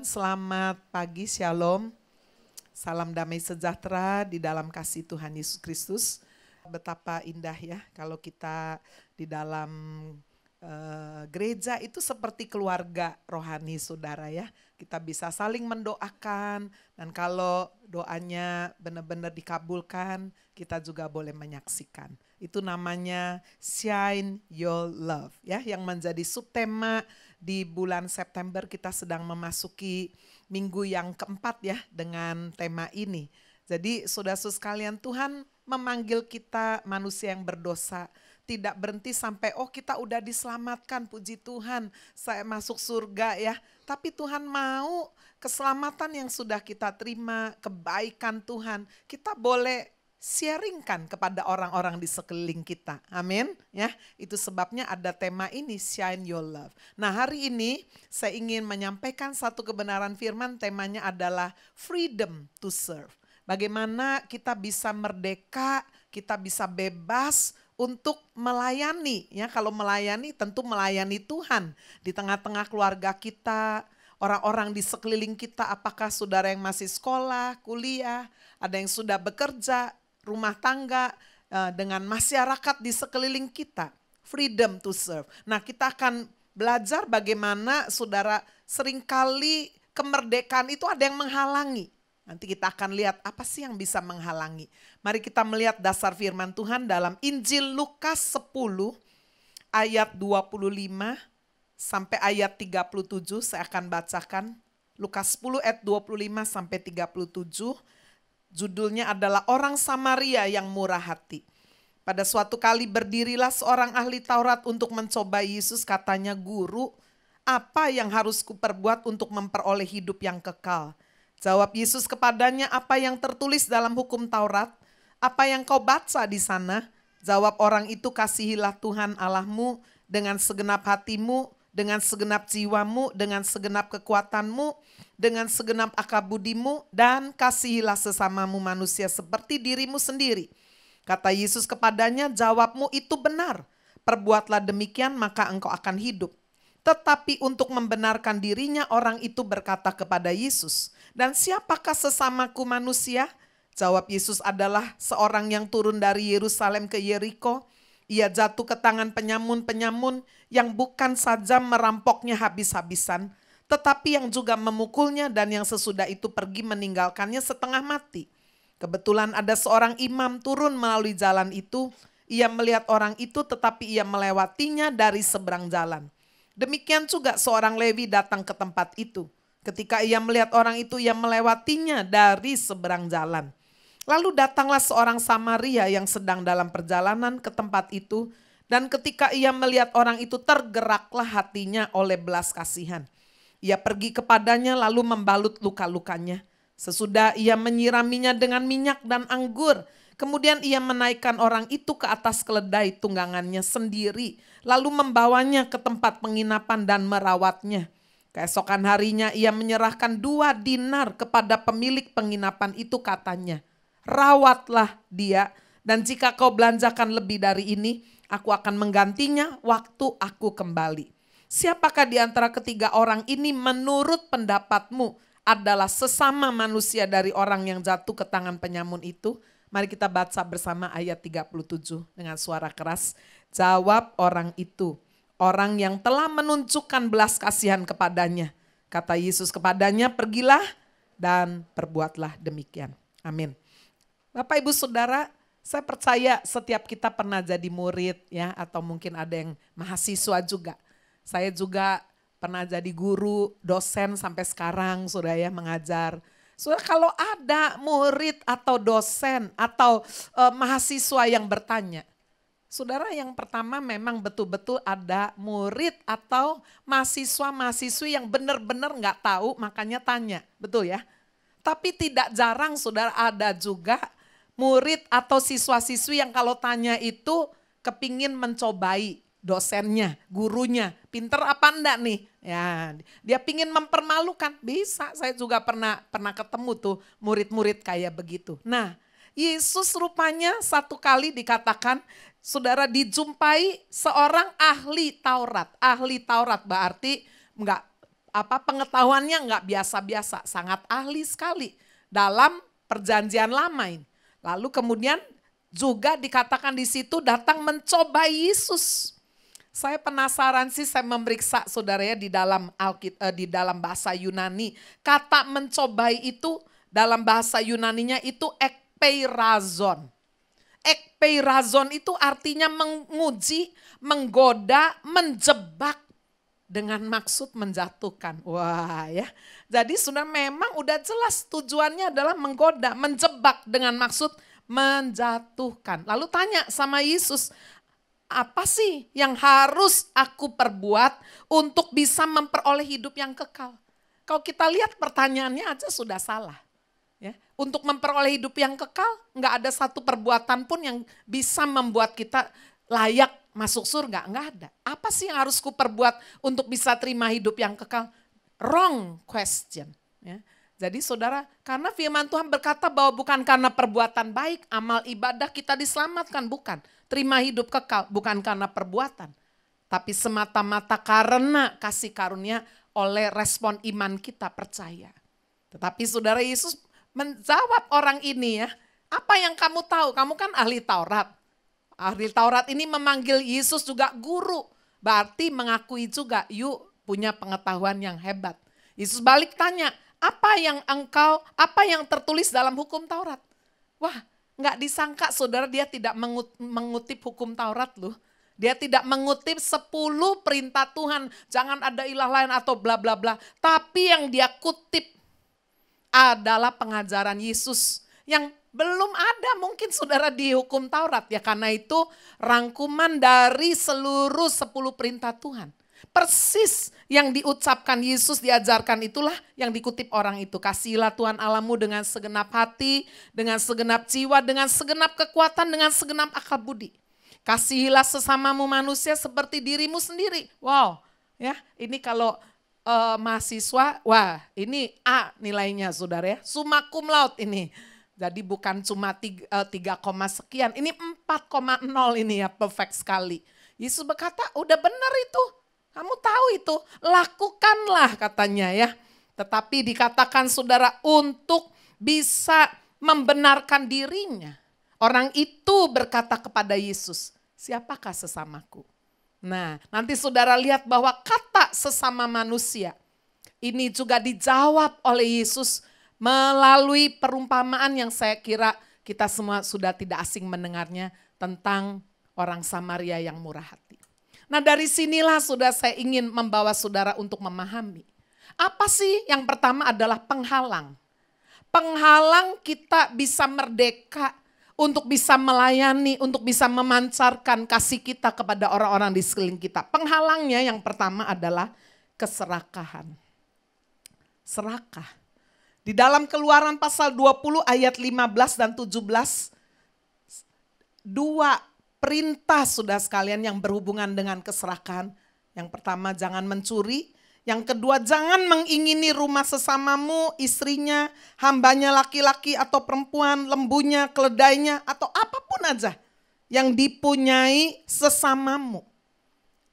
Selamat pagi, Shalom. Salam damai sejahtera di dalam kasih Tuhan Yesus Kristus. Betapa indah ya kalau kita di dalam gereja itu seperti keluarga rohani saudara ya. Kita bisa saling mendoakan dan kalau doanya benar-benar dikabulkan, kita juga boleh menyaksikan. Itu namanya Shine Your Love ya, yang menjadi subtema di bulan September. Kita sedang memasuki minggu yang keempat ya dengan tema ini. Jadi saudara-saudara sekalian, Tuhan memanggil kita manusia yang berdosa. Tidak berhenti sampai kita udah diselamatkan, puji Tuhan saya masuk surga ya. Tapi Tuhan mau keselamatan yang sudah kita terima, kebaikan Tuhan, kita boleh sharingkan kepada orang-orang di sekeliling kita. Amin ya. Itu sebabnya ada tema ini, Shine Your Love. Nah, hari ini saya ingin menyampaikan satu kebenaran firman, temanya adalah freedom to serve. Bagaimana kita bisa merdeka, kita bisa bebas untuk melayani ya. Kalau melayani tentu melayani Tuhan di tengah-tengah keluarga kita, orang-orang di sekeliling kita, apakah saudara yang masih sekolah, kuliah, ada yang sudah bekerja, rumah tangga, dengan masyarakat di sekeliling kita. Freedom to serve. Nah, kita akan belajar bagaimana saudara seringkali kemerdekaan itu ada yang menghalangi. Nanti kita akan lihat apa sih yang bisa menghalangi. Mari kita melihat dasar firman Tuhan dalam Injil Lukas 10 ayat 25 sampai ayat 37. Saya akan bacakan Lukas 10 ayat 25 sampai 37. Judulnya adalah Orang Samaria yang Murah Hati. Pada suatu kali berdirilah seorang ahli Taurat untuk mencoba Yesus, katanya, "Guru, apa yang harus kuperbuat untuk memperoleh hidup yang kekal?" Jawab Yesus kepadanya, "Apa yang tertulis dalam hukum Taurat? Apa yang kau baca di sana?" Jawab orang itu, "Kasihilah Tuhan Allahmu dengan segenap hatimu, dengan segenap jiwamu, dengan segenap kekuatanmu, dengan segenap akal budimu, dan kasihilah sesamamu manusia seperti dirimu sendiri." Kata Yesus kepadanya, "Jawabmu itu benar. Perbuatlah demikian maka engkau akan hidup." Tetapi untuk membenarkan dirinya, orang itu berkata kepada Yesus, "Dan siapakah sesamaku manusia?" Jawab Yesus, "Adalah seorang yang turun dari Yerusalem ke Yeriko. Ia jatuh ke tangan penyamun-penyamun yang bukan saja merampoknya habis-habisan, tetapi yang juga memukulnya, dan yang sesudah itu pergi meninggalkannya setengah mati. Kebetulan ada seorang imam turun melalui jalan itu. Ia melihat orang itu, tetapi ia melewatinya dari seberang jalan. Demikian juga seorang Lewi datang ke tempat itu. Ketika ia melihat orang itu, ia melewatinya dari seberang jalan. Lalu datanglah seorang Samaria yang sedang dalam perjalanan ke tempat itu. Dan ketika ia melihat orang itu, tergeraklah hatinya oleh belas kasihan. Ia pergi kepadanya lalu membalut luka-lukanya. Sesudah ia menyiraminya dengan minyak dan anggur. Kemudian ia menaikkan orang itu ke atas keledai tunggangannya sendiri, lalu membawanya ke tempat penginapan dan merawatnya. Keesokan harinya ia menyerahkan 2 dinar kepada pemilik penginapan itu, katanya, "Rawatlah dia, dan jika kau belanjakan lebih dari ini, aku akan menggantinya waktu aku kembali." Siapakah di antara ketiga orang ini menurut pendapatmu adalah sesama manusia dari orang yang jatuh ke tangan penyamun itu? Mari kita baca bersama ayat 37 dengan suara keras. Jawab orang itu, "Orang yang telah menunjukkan belas kasihan kepadanya." Kata Yesus kepadanya, "Pergilah dan perbuatlah demikian." Amin. Bapak Ibu Saudara, saya percaya setiap kita pernah jadi murid ya, atau mungkin ada yang mahasiswa juga. Saya juga pernah jadi guru, dosen sampai sekarang sudah ya mengajar. Saudara, kalau ada murid atau dosen atau mahasiswa yang bertanya, saudara, yang pertama memang betul-betul ada murid atau mahasiswa-mahasiswi yang benar-benar nggak tahu makanya tanya, betul ya? Tapi tidak jarang saudara ada juga murid atau siswa-siswi yang kalau tanya itu kepingin mencobai dosennya, gurunya, pinter apa enggak nih? Ya, dia pingin mempermalukan. Bisa, saya juga pernah ketemu tuh murid-murid kayak begitu. Nah, Yesus rupanya satu kali dikatakan, saudara, dijumpai seorang ahli Taurat. Ahli Taurat berarti enggak pengetahuannya nggak biasa-biasa, sangat ahli sekali dalam perjanjian lama ini. Lalu kemudian juga dikatakan di situ datang mencoba Yesus. Saya penasaran sih, saya memeriksa saudara ya di dalam bahasa Yunani. Kata mencobai itu dalam bahasa Yunaninya itu ekpeirazon. Ekpeirazon itu artinya menguji, menggoda, menjebak dengan maksud menjatuhkan. Wah ya. Jadi sudah memang udah jelas tujuannya adalah menggoda, menjebak dengan maksud menjatuhkan. Lalu tanya sama Yesus, apa sih yang harus aku perbuat untuk bisa memperoleh hidup yang kekal? Kalau kita lihat pertanyaannya aja sudah salah. Ya, untuk memperoleh hidup yang kekal, nggak ada satu perbuatan pun yang bisa membuat kita layak masuk surga, nggak ada. Apa sih yang harus ku perbuat untuk bisa terima hidup yang kekal? Wrong question. Ya. Jadi saudara, karena firman Tuhan berkata bahwa bukan karena perbuatan baik, amal ibadah kita diselamatkan, bukan. Terima hidup kekal, bukan karena perbuatan. Tapi semata-mata karena kasih karunia oleh respon iman kita percaya. Tetapi saudara, Yesus menjawab orang ini ya, apa yang kamu tahu? Kamu kan ahli Taurat. Ahli Taurat ini memanggil Yesus juga guru. Berarti mengakui juga, yuk punya pengetahuan yang hebat. Yesus balik tanya, apa yang tertulis dalam hukum Taurat? Wah, nggak disangka saudara, dia tidak mengutip hukum Taurat loh. Dia tidak mengutip 10 perintah Tuhan, jangan ada ilah lain atau bla bla bla. Tapi yang dia kutip adalah pengajaran Yesus yang belum ada mungkin saudara di hukum Taurat ya, karena itu rangkuman dari seluruh 10 perintah Tuhan. Persis yang diucapkan Yesus, diajarkan, itulah yang dikutip orang itu. Kasihilah Tuhan Allahmu dengan segenap hati, dengan segenap jiwa, dengan segenap kekuatan, dengan segenap akal budi. Kasihilah sesamamu manusia seperti dirimu sendiri. Wow, ya ini kalau mahasiswa, wah ini A nilainya saudara ya. Summa cum laude ini. Jadi bukan cuma 3, sekian, ini 4,0 ini ya, perfect sekali. Yesus berkata, udah benar itu. Kamu tahu itu, lakukanlah katanya ya. Tetapi dikatakan saudara untuk bisa membenarkan dirinya. Orang itu berkata kepada Yesus, siapakah sesamaku? Nah nanti saudara lihat bahwa kata sesama manusia ini juga dijawab oleh Yesus melalui perumpamaan yang saya kira kita semua sudah tidak asing mendengarnya tentang orang Samaria yang murah hati. Nah dari sinilah sudah saya ingin membawa saudara untuk memahami. Apa sih yang pertama adalah penghalang. Penghalang kita bisa merdeka untuk bisa melayani, untuk bisa memancarkan kasih kita kepada orang-orang di sekeliling kita. Penghalangnya yang pertama adalah keserakahan. Serakah. Di dalam Keluaran pasal 20 ayat 15 dan 17, 2 perintah sudah sekalian yang berhubungan dengan keserakahan. Yang pertama jangan mencuri, yang kedua jangan mengingini rumah sesamamu, istrinya, hambanya laki-laki atau perempuan, lembunya, keledainya atau apapun aja yang dipunyai sesamamu.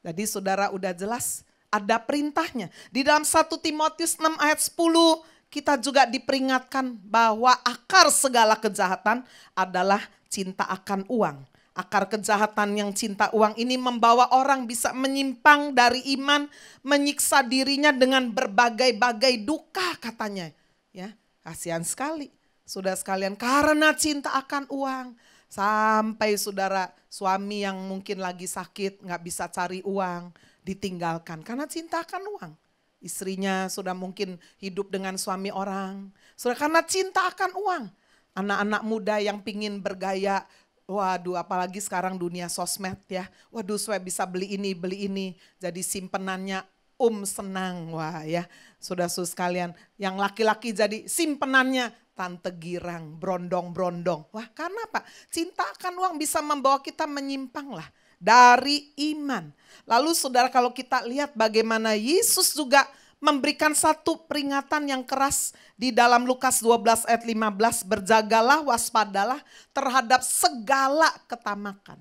Jadi saudara udah jelas ada perintahnya. Di dalam 1 Timotius 6 ayat 10 kita juga diperingatkan bahwa akar segala kejahatan adalah cinta akan uang. Akar kejahatan yang cinta uang ini membawa orang bisa menyimpang dari iman, menyiksa dirinya dengan berbagai-bagai duka katanya. Ya, kasihan sekali. Saudara sekalian, karena cinta akan uang. Sampai saudara suami yang mungkin lagi sakit, gak bisa cari uang, ditinggalkan karena cinta akan uang. Istrinya sudah mungkin hidup dengan suami orang. Saudara, karena cinta akan uang. Anak-anak muda yang pingin bergaya, waduh apalagi sekarang dunia sosmed ya. Waduh saya bisa beli ini. Jadi simpenannya senang. Wah ya saudara-saudara sekalian. Yang laki-laki jadi simpenannya tante girang, brondong-brondong. Wah karena apa? Cinta akan uang bisa membawa kita menyimpang lah dari iman. Lalu saudara kalau kita lihat bagaimana Yesus juga memberikan satu peringatan yang keras di dalam Lukas 12 ayat 15. Berjagalah, waspadalah terhadap segala ketamakan.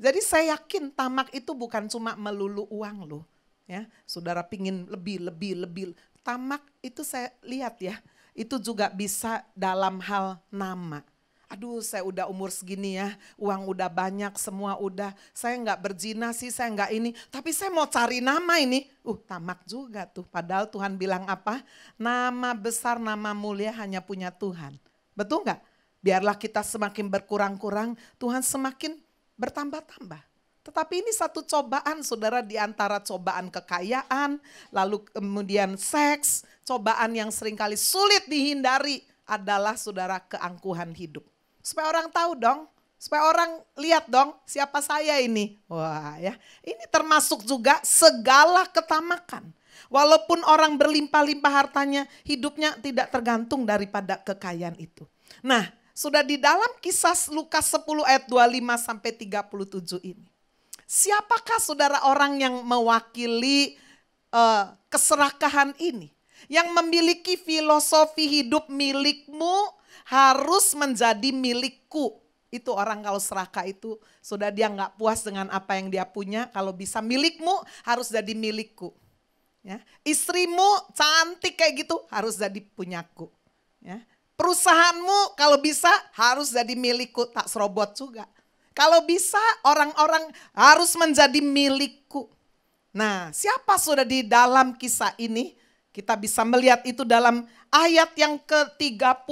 Jadi saya yakin tamak itu bukan cuma melulu uang loh. Ya, saudara pingin lebih. Tamak itu saya lihat ya, itu juga bisa dalam hal nama. Aduh, saya udah umur segini ya, uang udah banyak, semua udah. Saya nggak berzina sih, saya nggak ini. Tapi saya mau cari nama ini. Tamak juga tuh. Padahal Tuhan bilang apa? Nama besar, nama mulia hanya punya Tuhan. Betul nggak? Biarlah kita semakin berkurang-kurang, Tuhan semakin bertambah-tambah. Tetapi ini satu cobaan, saudara, di antara cobaan kekayaan, lalu kemudian seks, cobaan yang seringkali sulit dihindari adalah, saudara, keangkuhan hidup. Supaya orang tahu dong, supaya orang lihat dong siapa saya ini. Wah ya, ini termasuk juga segala ketamakan. Walaupun orang berlimpah-limpah hartanya, hidupnya tidak tergantung daripada kekayaan itu. Nah, sudah di dalam kisah Lukas 10 ayat 25 sampai 37 ini. Siapakah saudara orang yang mewakili keserakahan ini? Yang memiliki filosofi hidup milikmu harus menjadi milikku. Itu orang kalau serakah itu sudah dia nggak puas dengan apa yang dia punya. Kalau bisa milikmu harus jadi milikku. Ya. Istrimu cantik kayak gitu harus jadi punyaku. Ya. Perusahaanmu kalau bisa harus jadi milikku, tak serobot juga. Kalau bisa orang-orang harus menjadi milikku. Nah, siapa sudah di dalam kisah ini? Kita bisa melihat itu dalam ayat yang ke-30.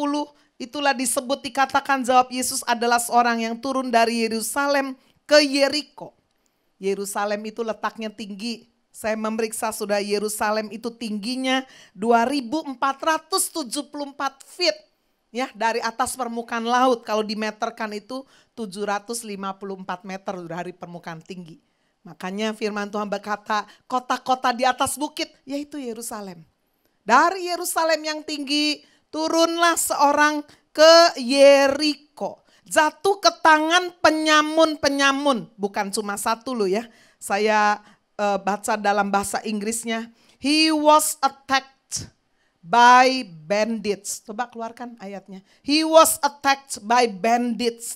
Itulah disebut, dikatakan jawab Yesus adalah seorang yang turun dari Yerusalem ke Yeriko. Yerusalem itu letaknya tinggi. Saya memeriksa sudah, Yerusalem itu tingginya 2474 feet. Ya, dari atas permukaan laut, kalau dimeterkan itu 754 meter dari permukaan tinggi. Makanya firman Tuhan berkata, kota-kota di atas bukit, yaitu Yerusalem. Dari Yerusalem yang tinggi, turunlah seorang ke Yeriko. Jatuh ke tangan penyamun-penyamun. Bukan cuma satu loh ya. Saya baca dalam bahasa Inggrisnya. He was attacked by bandits. Coba keluarkan ayatnya. He was attacked by bandits.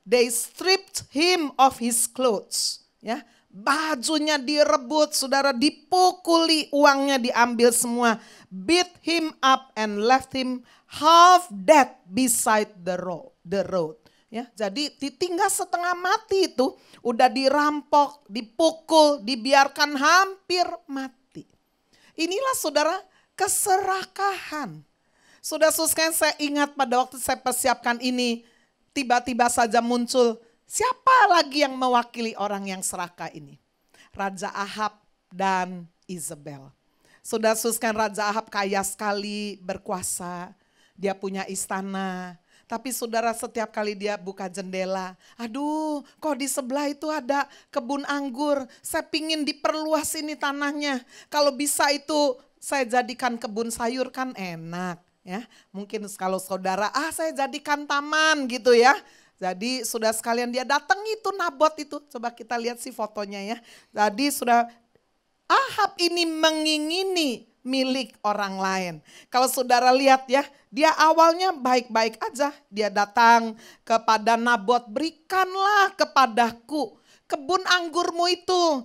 They stripped him of his clothes. Ya, bajunya direbut, saudara, dipukuli, uangnya diambil semua. Beat him up and left him half dead beside the road. Ya, jadi ditinggal setengah mati itu, udah dirampok, dipukul, dibiarkan hampir mati. Inilah saudara keserakahan. Saudara sekalian, saya ingat pada waktu saya persiapkan ini, tiba-tiba saja muncul, siapa lagi yang mewakili orang yang serakah ini? Raja Ahab dan Isabel. Saudara sekalian, Raja Ahab kaya sekali, berkuasa, dia punya istana. Tapi saudara, setiap kali dia buka jendela, aduh kok di sebelah itu ada kebun anggur, saya pingin diperluas ini tanahnya. Kalau bisa itu saya jadikan kebun sayur kan enak ya. Mungkin kalau saudara, saya jadikan taman gitu ya. Jadi sudah sekalian dia datang itu Nabot itu, coba kita lihat sih fotonya ya. Jadi sudah Ahab ini mengingini milik orang lain. Kalau saudara lihat ya, dia awalnya baik-baik aja. Dia datang kepada Nabot, berikanlah kepadaku kebun anggurmu itu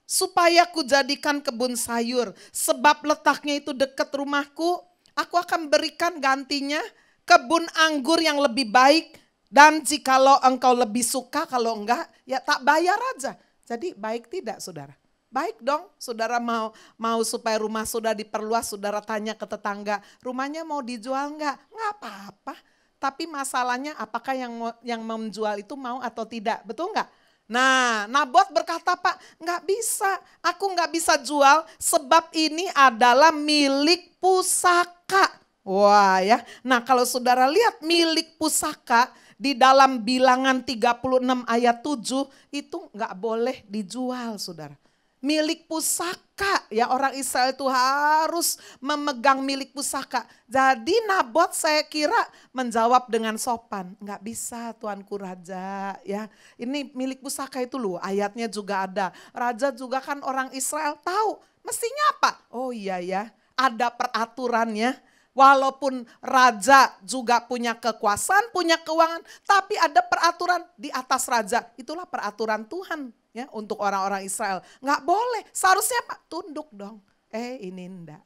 supaya ku jadikan kebun sayur. Sebab letaknya itu dekat rumahku, aku akan berikan gantinya kebun anggur yang lebih baik. Dan jikalau engkau lebih suka, kalau enggak ya tak bayar aja. Jadi baik tidak saudara? Baik dong, saudara mau supaya rumah sudah diperluas, saudara tanya ke tetangga, rumahnya mau dijual enggak? Enggak apa-apa. Tapi masalahnya apakah yang menjual itu mau atau tidak, betul enggak? Nah, Nabot berkata, Pak, enggak bisa, aku enggak bisa jual sebab ini adalah milik pusaka. Wah ya, nah kalau saudara lihat milik pusaka di dalam Bilangan 36 ayat 7 itu enggak boleh dijual saudara. Milik pusaka, ya orang Israel itu harus memegang milik pusaka. Jadi Nabot saya kira menjawab dengan sopan, enggak bisa tuanku raja ya. Ini milik pusaka itu loh, ayatnya juga ada. Raja juga kan orang Israel tahu, mestinya apa? Oh iya ya, ada peraturannya. Walaupun raja juga punya kekuasaan, punya keuangan, tapi ada peraturan di atas raja. Itulah peraturan Tuhan ya untuk orang-orang Israel. Nggak boleh, seharusnya Pak tunduk dong. Ini enggak.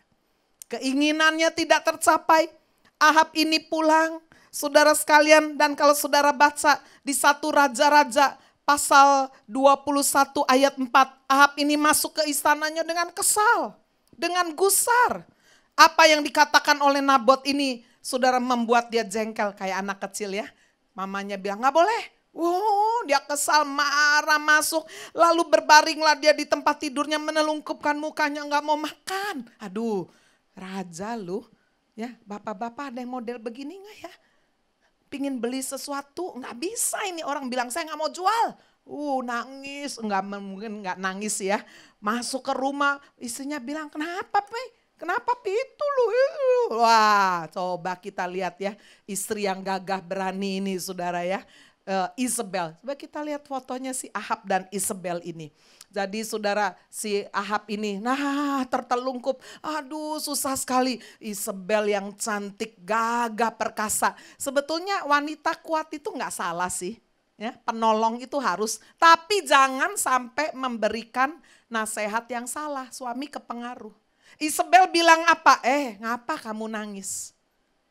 Keinginannya tidak tercapai. Ahab ini pulang, saudara sekalian, dan kalau saudara baca di 1 Raja-Raja pasal 21 ayat 4, Ahab ini masuk ke istananya dengan kesal, dengan gusar. Apa yang dikatakan oleh Nabot ini, saudara, membuat dia jengkel kayak anak kecil ya. Mamanya bilang nggak boleh. Dia kesal, marah, masuk. Lalu berbaringlah dia di tempat tidurnya, menelungkupkan mukanya, nggak mau makan. Aduh, raja lu. Ya, bapak-bapak ada yang model begini nggak ya? Pingin beli sesuatu, nggak bisa ini orang bilang saya nggak mau jual. Nangis, mungkin nggak nangis ya. Masuk ke rumah, istrinya bilang kenapa Pe? Kenapa itu lu? Wah, coba kita lihat ya, istri yang gagah berani ini saudara ya. Isabel, coba kita lihat fotonya si Ahab dan Isabel ini. Jadi saudara, si Ahab ini tertelungkup, aduh susah sekali. Isabel yang cantik, gagah, perkasa. Sebetulnya wanita kuat itu gak salah sih. Ya, penolong itu harus, tapi jangan sampai memberikan nasihat yang salah, suami kepengaruh. Isabel bilang apa? Ngapa kamu nangis?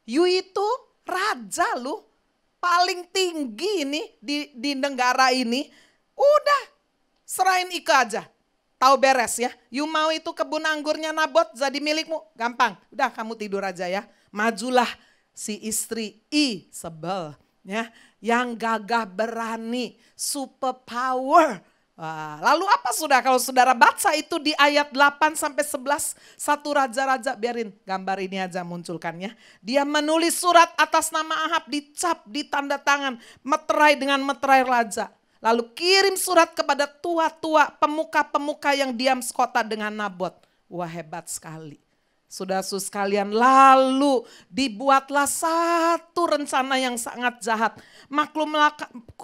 You itu raja lu, paling tinggi ini di negara ini. Udah, serahin Ike aja. Tahu beres ya. You mau itu kebun anggurnya Nabot jadi milikmu? Gampang. Udah kamu tidur aja ya. Majulah si istri Isabel ya, yang gagah berani, super power. Lalu apa sudah kalau saudara baca itu di ayat 8 sampai 11, 1 Raja-Raja, biarin gambar ini aja munculkannya. Dia menulis surat atas nama Ahab, dicap, ditanda tangan, meterai dengan meterai raja. Lalu kirim surat kepada tua-tua, pemuka-pemuka yang diam sekota dengan Nabot. Wah, hebat sekali. Saudara-saudara sekalian, lalu dibuatlah satu rencana yang sangat jahat.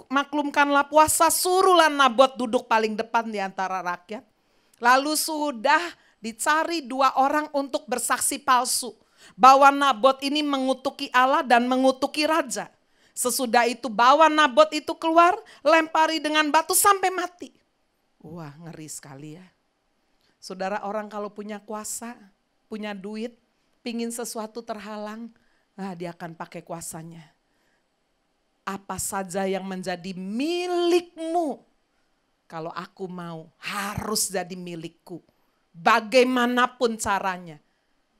Maklumkanlah puasa, suruhlah Nabot duduk paling depan di antara rakyat. Lalu sudah dicari 2 orang untuk bersaksi palsu bahwa Nabot ini mengutuki Allah dan mengutuki raja. Sesudah itu bawa Nabot itu keluar, lempari dengan batu sampai mati. Wah, ngeri sekali ya. Saudara, orang kalau punya kuasa, punya duit, pingin sesuatu terhalang, dia akan pakai kuasanya. Apa saja yang menjadi milikmu, kalau aku mau harus jadi milikku. Bagaimanapun caranya.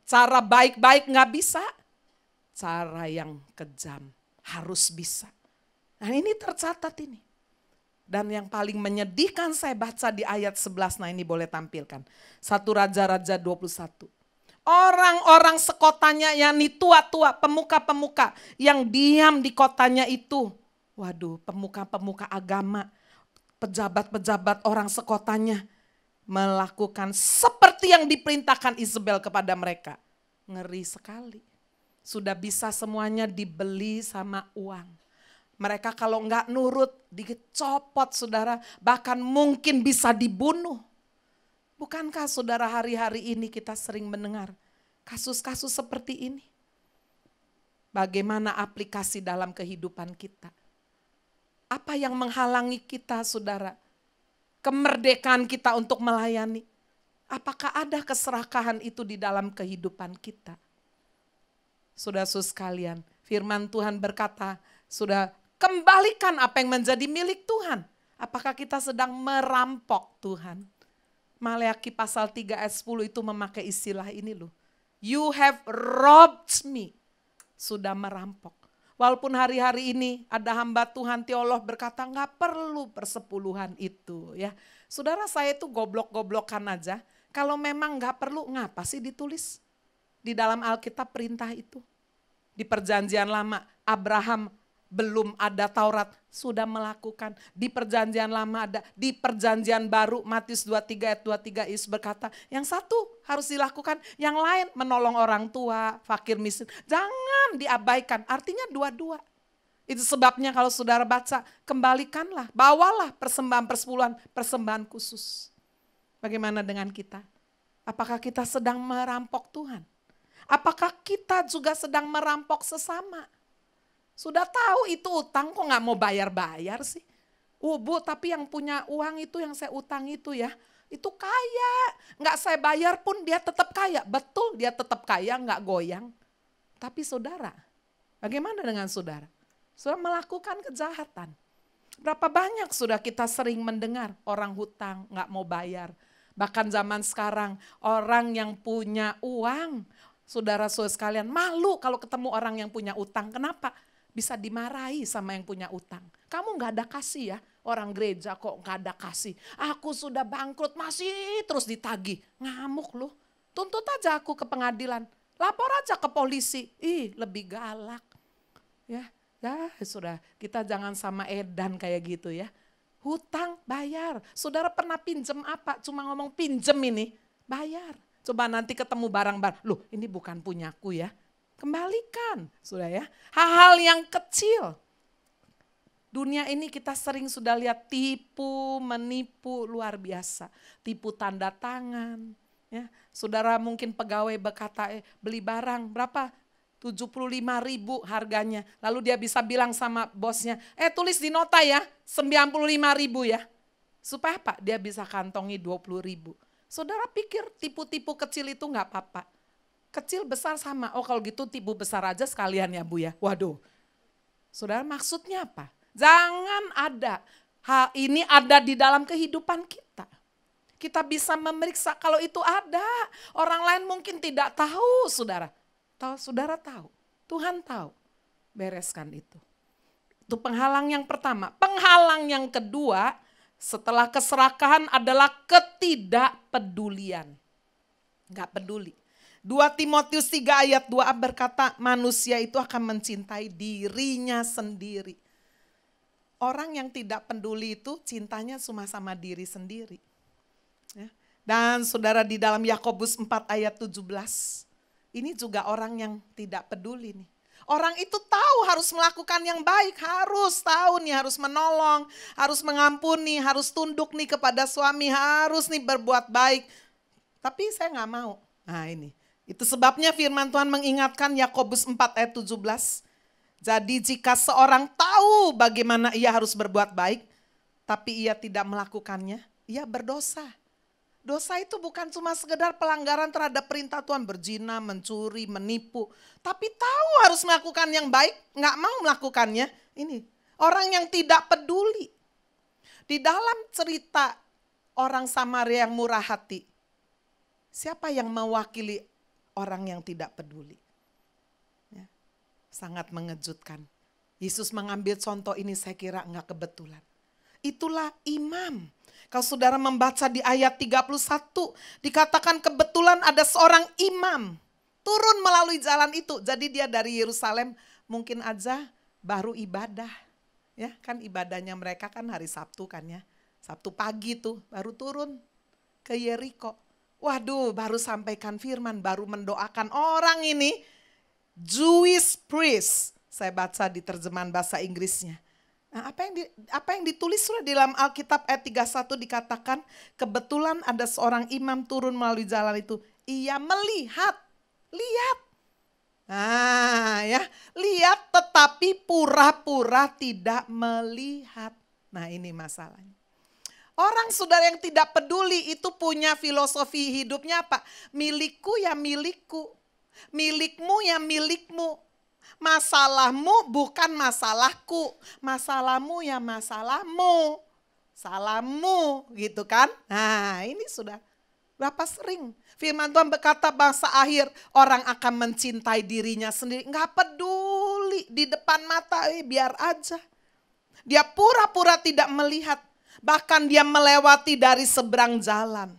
Cara baik-baik gak bisa, cara yang kejam harus bisa. Nah ini tercatat ini. Dan yang paling menyedihkan saya baca di ayat 11, nah ini boleh tampilkan. 1 Raja-Raja 21. Orang-orang sekotanya, yakni tua-tua, pemuka-pemuka yang diam di kotanya itu. Waduh, pemuka-pemuka agama, pejabat-pejabat orang sekotanya melakukan seperti yang diperintahkan Isabel kepada mereka. Ngeri sekali. Sudah bisa semuanya dibeli sama uang. Mereka kalau enggak nurut, dicopot saudara, bahkan mungkin bisa dibunuh. Bukankah saudara hari-hari ini kita sering mendengar kasus-kasus seperti ini? Bagaimana aplikasi dalam kehidupan kita? Apa yang menghalangi kita saudara? Kemerdekaan kita untuk melayani. Apakah ada keserakahan itu di dalam kehidupan kita? Saudara-saudara sekalian, firman Tuhan berkata, sudah kembalikan apa yang menjadi milik Tuhan. Apakah kita sedang merampok Tuhan? Maleakhi pasal 3 ayat 10 itu memakai istilah ini loh. You have robbed me. Sudah merampok. Walaupun hari-hari ini ada hamba Tuhan teolog berkata nggak perlu persepuluhan itu ya. Saudara, saya itu goblok-goblokan aja. Kalau memang nggak perlu, ngapa sih ditulis? Di dalam Alkitab perintah itu. Di perjanjian lama Abraham belum ada Taurat, sudah melakukan. Di perjanjian lama ada, di perjanjian baru Matius 23 ayat 23 Yesus berkata, yang satu harus dilakukan, yang lain menolong orang tua, fakir miskin. Jangan diabaikan, artinya dua-dua. Itu sebabnya kalau saudara baca, kembalikanlah, bawalah persembahan persepuluhan, persembahan khusus. Bagaimana dengan kita? Apakah kita sedang merampok Tuhan? Apakah kita juga sedang merampok sesama? Sudah tahu itu utang kok nggak mau bayar-bayar sih? Bu, tapi yang punya uang itu yang saya utang itu ya, itu kaya. Nggak saya bayar pun dia tetap kaya. Betul dia tetap kaya, nggak goyang. Tapi saudara, bagaimana dengan saudara? Saudara melakukan kejahatan. Berapa banyak sudah kita sering mendengar orang hutang nggak mau bayar. Bahkan zaman sekarang orang yang punya uang, saudara-saudara sekalian malu kalau ketemu orang yang punya utang. Kenapa? Bisa dimarahi sama yang punya utang. Kamu nggak ada kasih ya, orang gereja kok nggak ada kasih. Aku sudah bangkrut masih terus ditagih. Ngamuk loh. Tuntut aja aku ke pengadilan. Lapor aja ke polisi. Lebih galak. Ya sudah, kita jangan sama edan kayak gitu ya. Hutang bayar. Saudara pernah pinjem apa? Cuma ngomong pinjem ini, bayar. Coba nanti ketemu barang-barang. Loh, ini bukan punyaku ya. Kembalikan, sudah ya. Hal-hal yang kecil. Dunia ini kita sering sudah lihat tipu, menipu luar biasa. Tipu tanda tangan. Ya. Saudara mungkin pegawai berkata beli barang berapa? 75.000 harganya. Lalu dia bisa bilang sama bosnya, tulis di nota ya 95.000 ya. Supaya apa? Dia bisa kantongi 20.000. Saudara pikir tipu-tipu kecil itu gak apa-apa. Kecil besar sama. Oh kalau gitu tipu besar aja sekalian ya Bu ya. Waduh. Saudara maksudnya apa? Jangan ada. Hal ini ada di dalam kehidupan kita. Kita bisa memeriksa kalau itu ada. Orang lain mungkin tidak tahu saudara. Saudara tahu, Tuhan tahu, bereskan itu. Itu penghalang yang pertama. Penghalang yang kedua setelah keserakahan adalah ketidakpedulian. Gak peduli. 2 Timotius 3 ayat 2a berkata manusia itu akan mencintai dirinya sendiri. Orang yang tidak peduli itu cintanya cuma sama diri sendiri. Ya. Dan saudara di dalam Yakobus 4 ayat 17. Ini juga orang yang tidak peduli nih. Orang itu tahu harus melakukan yang baik, harus tahu nih, harus menolong, harus mengampuni, harus tunduk nih kepada suami, harus nih berbuat baik. Tapi saya gak mau. Nah ini, itu sebabnya firman Tuhan mengingatkan Yakobus 4 ayat 17. Jadi jika seorang tahu bagaimana ia harus berbuat baik, tapi ia tidak melakukannya, ia berdosa. Dosa itu bukan cuma sekedar pelanggaran terhadap perintah Tuhan, berzina, mencuri, menipu. Tapi tahu harus melakukan yang baik, gak mau melakukannya. Ini orang yang tidak peduli. Di dalam cerita orang Samaria yang murah hati, siapa yang mewakili orang yang tidak peduli? Ya, sangat mengejutkan. Yesus mengambil contoh ini saya kira gak kebetulan. Itulah imam. Kalau saudara membaca di ayat 31, dikatakan kebetulan ada seorang imam turun melalui jalan itu. Jadi dia dari Yerusalem mungkin aja baru ibadah. Ya kan ibadahnya mereka kan hari Sabtu kan ya. Sabtu pagi tuh baru turun ke Yeriko. Waduh baru sampaikan firman, baru mendoakan orang ini. Jewish priest, saya baca di terjemahan bahasa Inggrisnya. Nah, apa yang ditulis sudah di dalam Alkitab ayat 31 dikatakan kebetulan ada seorang imam turun melalui jalan itu. Ia melihat, lihat. Nah ya, lihat tetapi pura-pura tidak melihat. Nah ini masalahnya. Orang saudara yang tidak peduli itu punya filosofi hidupnya apa? Milikku ya milikku, milikmu ya milikmu. Masalahmu bukan masalahku, masalahmu ya masalahmu, salahmu gitu kan. Nah ini sudah berapa sering firman Tuhan berkata bahasa akhir orang akan mencintai dirinya sendiri. Gak peduli di depan mata biar aja. Dia pura-pura tidak melihat, bahkan dia melewati dari seberang jalan.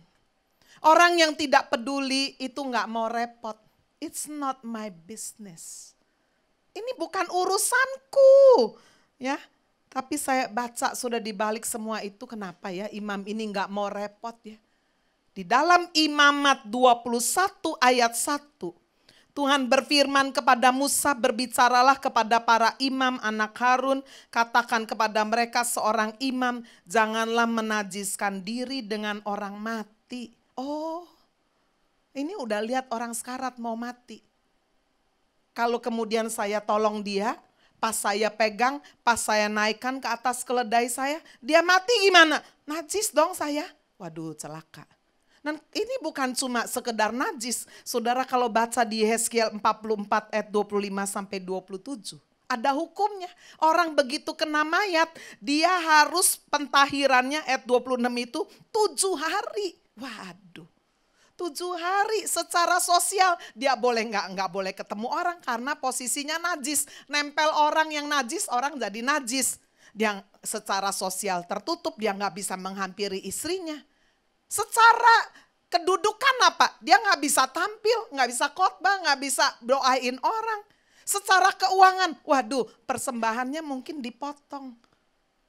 Orang yang tidak peduli itu gak mau repot. It's not my business. Ini bukan urusanku, ya. Tapi saya baca sudah dibalik semua itu kenapa ya imam ini nggak mau repot ya. Di dalam Imamat 21 ayat 1, Tuhan berfirman kepada Musa, berbicaralah kepada para imam anak Harun, katakan kepada mereka seorang imam, janganlah menajiskan diri dengan orang mati. Oh, ini udah lihat orang sekarat mau mati. Kalau kemudian saya tolong dia, pas saya pegang, pas saya naikkan ke atas keledai saya, dia mati gimana? Najis dong saya. Waduh, celaka. Dan ini bukan cuma sekedar najis. Saudara kalau baca di Yeskiel 44 ayat 25 sampai 27. Ada hukumnya. Orang begitu kena mayat, dia harus pentahirannya ayat 26 itu 7 hari. Waduh. 7 hari secara sosial dia nggak boleh ketemu orang karena posisinya najis. Nempel orang yang najis, orang jadi najis. Dia secara sosial tertutup, dia nggak bisa menghampiri istrinya. Secara kedudukan apa? Dia nggak bisa tampil, nggak bisa khotbah, nggak bisa doain orang. Secara keuangan, waduh persembahannya mungkin dipotong.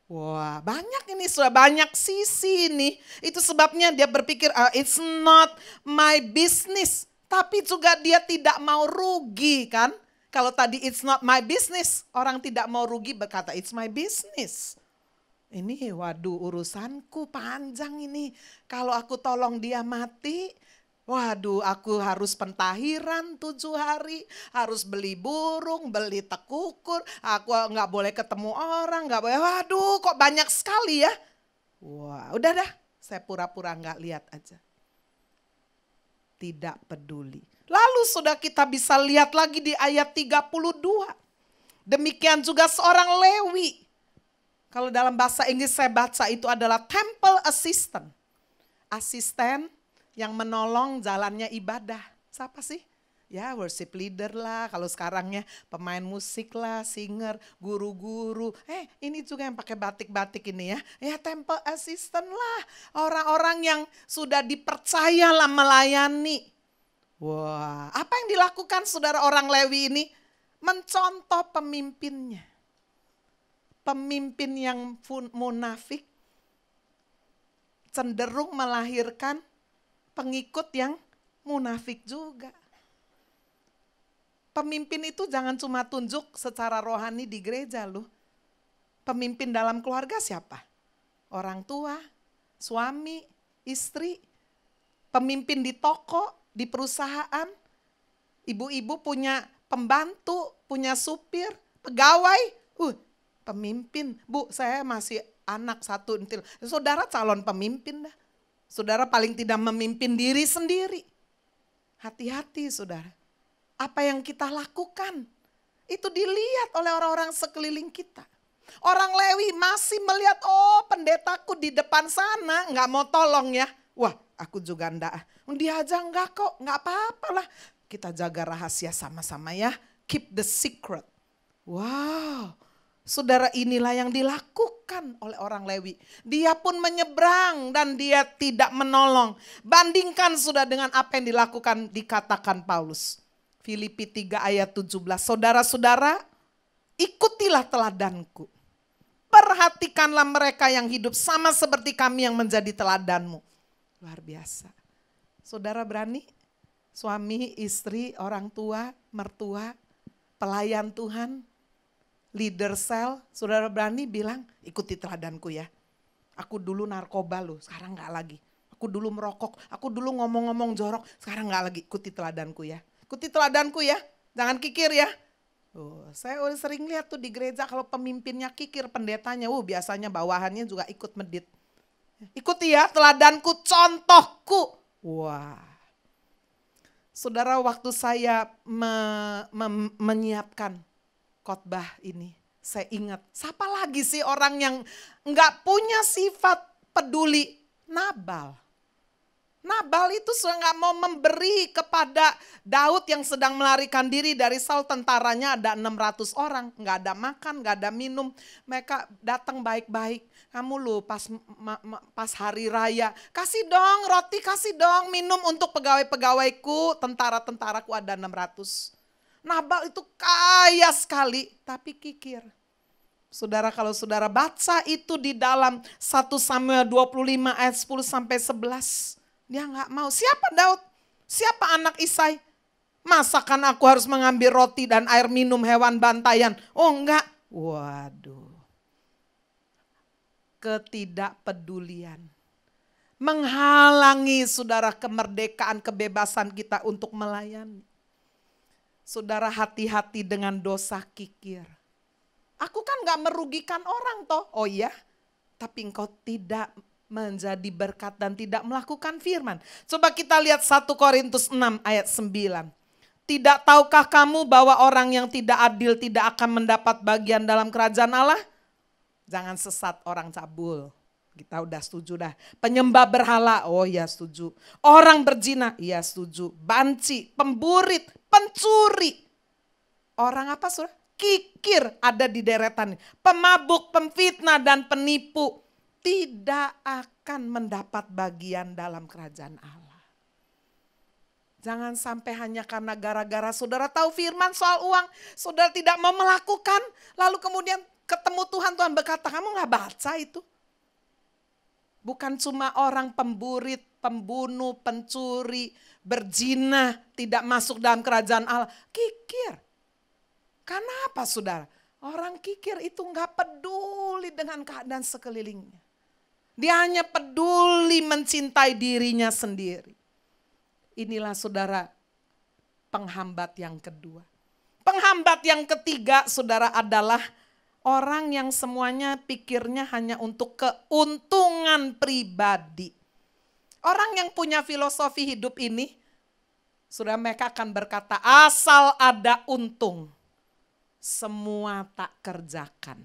Wah, banyak ini, sudah banyak sisi ini. Itu sebabnya dia berpikir, it's not my business. Tapi juga dia tidak mau rugi kan. Kalau tadi it's not my business, orang tidak mau rugi berkata it's my business. Ini waduh urusanku panjang ini. Kalau aku tolong dia mati, waduh aku harus pentahiran 7 hari, harus beli burung, beli tekukur, aku nggak boleh ketemu orang, nggak boleh, waduh kok banyak sekali ya. Wah udah dah, saya pura-pura nggak lihat aja. Tidak peduli. Lalu sudah kita bisa lihat lagi di ayat 32. Demikian juga seorang Lewi. Kalau dalam bahasa Inggris saya baca itu adalah temple assistant. Asisten yang menolong jalannya ibadah. Siapa sih? Ya worship leader lah, kalau sekarangnya pemain musik lah, singer, guru-guru. Ini juga yang pakai batik-batik ini ya. Ya temple assistant lah, orang-orang yang sudah dipercaya lah melayani. Wah, apa yang dilakukan saudara orang Lewi ini? Mencontoh pemimpinnya. Pemimpin yang munafik cenderung melahirkan pengikut yang munafik juga. Pemimpin itu jangan cuma tunjuk secara rohani di gereja loh. Pemimpin dalam keluarga siapa? Orang tua, suami, istri. Pemimpin di toko, di perusahaan. Ibu-ibu punya pembantu, punya supir, pegawai. Pemimpin, Bu saya masih anak satu entil. Saudara calon pemimpin dah. Saudara paling tidak memimpin diri sendiri. Hati-hati saudara. Apa yang kita lakukan itu dilihat oleh orang-orang sekeliling kita. Orang Lewi masih melihat, pendetaku di depan sana nggak mau tolong ya. Wah aku juga enggak. Dia aja enggak kok, nggak apa-apa lah. Kita jaga rahasia sama-sama ya. Keep the secret. Wow. Saudara inilah yang dilakukan oleh orang Lewi. Dia pun menyeberang dan dia tidak menolong. Bandingkan sudah dengan apa yang dilakukan dikatakan Paulus. Filipi 3 ayat 17. Saudara-saudara, ikutilah teladanku. Perhatikanlah mereka yang hidup sama seperti kami yang menjadi teladanmu. Luar biasa. Saudara berani? Suami, istri, orang tua, mertua, pelayan Tuhan, leader sel, saudara berani bilang, ikuti teladanku ya. Aku dulu narkoba loh, sekarang gak lagi. Aku dulu merokok, aku dulu ngomong-ngomong jorok, sekarang gak lagi. Ikuti teladanku ya. Ikuti teladanku ya, jangan kikir ya. Saya udah sering lihat tuh di gereja kalau pemimpinnya kikir, pendetanya, biasanya bawahannya juga ikut medit. Ikuti ya teladanku, contohku. Wah. Saudara, waktu saya menyiapkan khotbah ini, saya ingat, siapa lagi sih orang yang enggak punya sifat peduli? Nabal. Nabal itu sudah gak mau memberi kepada Daud yang sedang melarikan diri dari Saul. Tentaranya ada 600 orang, gak ada makan, gak ada minum. Mereka datang baik-baik. Kamu loh pas hari raya, kasih dong roti, kasih dong minum untuk pegawai-pegawaiku, tentara-tentaraku ada 600. Nabal itu kaya sekali, tapi kikir. Saudara, kalau saudara baca itu di dalam 1 Samuel 25 ayat 10 sampai 11. Dia gak mau. Siapa Daud? Siapa anak Isai? Masakan aku harus mengambil roti dan air minum hewan bantaian? Oh enggak. Waduh. Ketidakpedulian. Menghalangi saudara kemerdekaan, kebebasan kita untuk melayani. Saudara hati-hati dengan dosa kikir. Aku kan gak merugikan orang toh. Oh iya, tapi engkau tidak menjadi berkat dan tidak melakukan firman. Coba kita lihat 1 Korintus 6 ayat 9. Tidak tahukah kamu bahwa orang yang tidak adil tidak akan mendapat bagian dalam kerajaan Allah? Jangan sesat orang cabul. Kita udah setuju dah. Penyembah berhala, oh ya setuju. Orang berzina, iya setuju. Banci, pemburit, pencuri. Orang apa saudara? Kikir ada di deretan. Pemabuk, pemfitnah dan penipu tidak akan mendapat bagian dalam kerajaan Allah. Jangan sampai hanya karena gara-gara saudara tahu firman soal uang, saudara tidak mau melakukan, lalu kemudian ketemu Tuhan, Tuhan berkata, kamu gak baca itu? Bukan cuma orang pemburit, pembunuh, pencuri, berzina, tidak masuk dalam kerajaan Allah. Kikir. Karena apa saudara? Orang kikir itu gak peduli dengan keadaan sekelilingnya. Dia hanya peduli mencintai dirinya sendiri. Inilah saudara penghambat yang kedua. Penghambat yang ketiga saudara adalah orang yang semuanya pikirnya hanya untuk keuntungan pribadi. Orang yang punya filosofi hidup ini, saudara mereka akan berkata asal ada untung. Semua tak kerjakan.